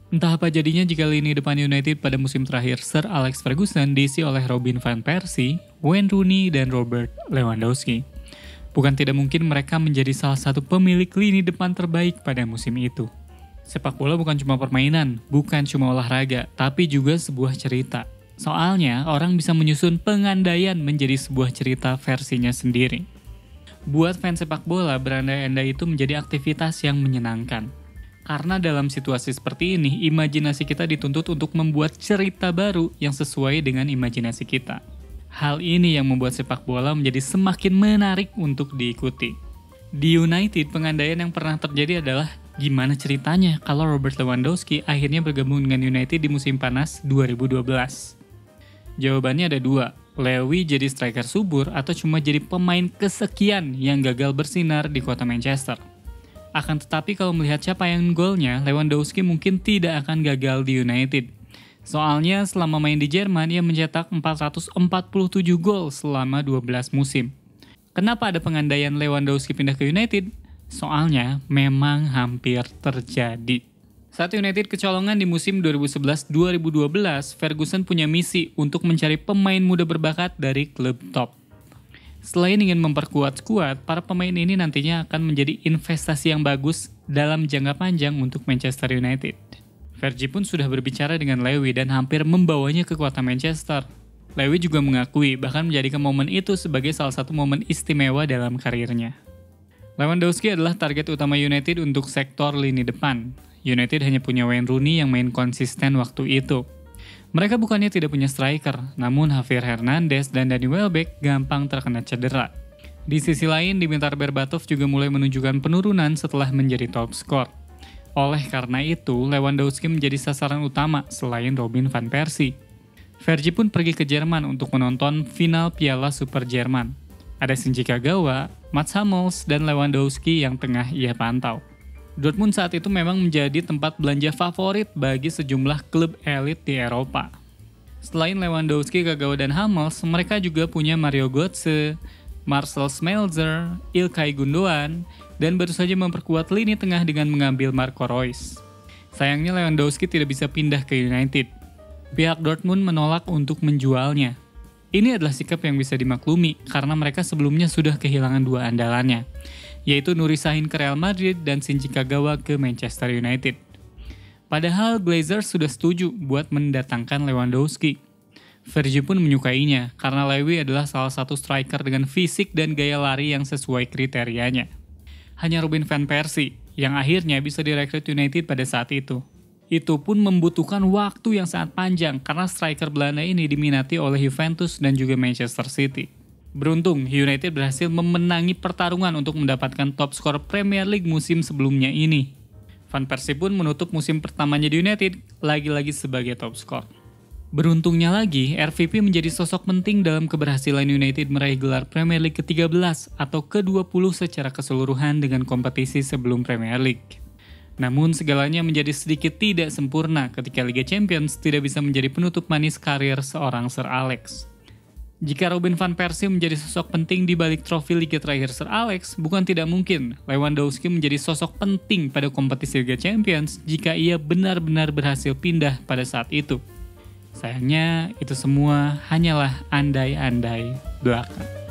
Entah apa jadinya jika lini depan United pada musim terakhir Sir Alex Ferguson diisi oleh Robin van Persie, Wayne Rooney, dan Robert Lewandowski. Bukan tidak mungkin mereka menjadi salah satu pemilik lini depan terbaik pada musim itu. Sepak bola bukan cuma permainan, bukan cuma olahraga, tapi juga sebuah cerita. Soalnya, orang bisa menyusun pengandaian menjadi sebuah cerita versinya sendiri. Buat fans sepak bola, berandai-andai itu menjadi aktivitas yang menyenangkan. Karena dalam situasi seperti ini, imajinasi kita dituntut untuk membuat cerita baru yang sesuai dengan imajinasi kita. Hal ini yang membuat sepak bola menjadi semakin menarik untuk diikuti. Di United, pengandaian yang pernah terjadi adalah gimana ceritanya kalau Robert Lewandowski akhirnya bergabung dengan United di musim panas 2012. Jawabannya ada dua, Lewy jadi striker subur atau cuma jadi pemain kesekian yang gagal bersinar di kota Manchester. Akan tetapi kalau melihat capaian golnya, Lewandowski mungkin tidak akan gagal di United. Soalnya selama main di Jerman, ia mencetak 447 gol selama 12 musim. Kenapa ada pengandaian Lewandowski pindah ke United? Soalnya memang hampir terjadi. Saat United kecolongan di musim 2011-2012, Ferguson punya misi untuk mencari pemain muda berbakat dari klub top. Selain ingin memperkuat skuad, para pemain ini nantinya akan menjadi investasi yang bagus dalam jangka panjang untuk Manchester United. Fergie pun sudah berbicara dengan Lewy dan hampir membawanya ke kota Manchester. Lewy juga mengakui bahkan menjadikan momen itu sebagai salah satu momen istimewa dalam karirnya. Lewandowski adalah target utama United untuk sektor lini depan. United hanya punya Wayne Rooney yang main konsisten waktu itu. Mereka bukannya tidak punya striker, namun Javier Hernandez dan Danny Welbeck gampang terkena cedera. Di sisi lain, Dimitar Berbatov juga mulai menunjukkan penurunan setelah menjadi top skor. Oleh karena itu, Lewandowski menjadi sasaran utama selain Robin van Persie. Fergie pun pergi ke Jerman untuk menonton final Piala Super Jerman. Ada Shinji Kagawa, Mats Hummels, dan Lewandowski yang tengah ia pantau. Dortmund saat itu memang menjadi tempat belanja favorit bagi sejumlah klub elit di Eropa. Selain Lewandowski, Kagawa, dan Hummels, mereka juga punya Mario Götze, Marcel Schmelzer, Ilkay Gundogan, dan baru saja memperkuat lini tengah dengan mengambil Marco Reus. Sayangnya Lewandowski tidak bisa pindah ke United. Pihak Dortmund menolak untuk menjualnya. Ini adalah sikap yang bisa dimaklumi karena mereka sebelumnya sudah kehilangan dua andalannya, yaitu Nuri Sahin ke Real Madrid dan Shinji Kagawa ke Manchester United. Padahal Glazers sudah setuju buat mendatangkan Lewandowski. Fergie pun menyukainya karena Lewy adalah salah satu striker dengan fisik dan gaya lari yang sesuai kriterianya. Hanya Robin van Persie yang akhirnya bisa direkrut United pada saat itu. Itu pun membutuhkan waktu yang sangat panjang karena striker Belanda ini diminati oleh Juventus dan juga Manchester City. Beruntung, United berhasil memenangi pertarungan untuk mendapatkan top skor Premier League musim sebelumnya ini. Van Persie pun menutup musim pertamanya di United lagi-lagi sebagai top skor. Beruntungnya lagi, RVP menjadi sosok penting dalam keberhasilan United meraih gelar Premier League ke-13 atau ke-20 secara keseluruhan dengan kompetisi sebelum Premier League. Namun segalanya menjadi sedikit tidak sempurna ketika Liga Champions tidak bisa menjadi penutup manis karir seorang Sir Alex. Jika Robin van Persie menjadi sosok penting di balik trofi Liga terakhir Sir Alex, bukan tidak mungkin Lewandowski menjadi sosok penting pada kompetisi Liga Champions jika ia benar-benar berhasil pindah pada saat itu. Sayangnya, itu semua hanyalah andai-andai belaka.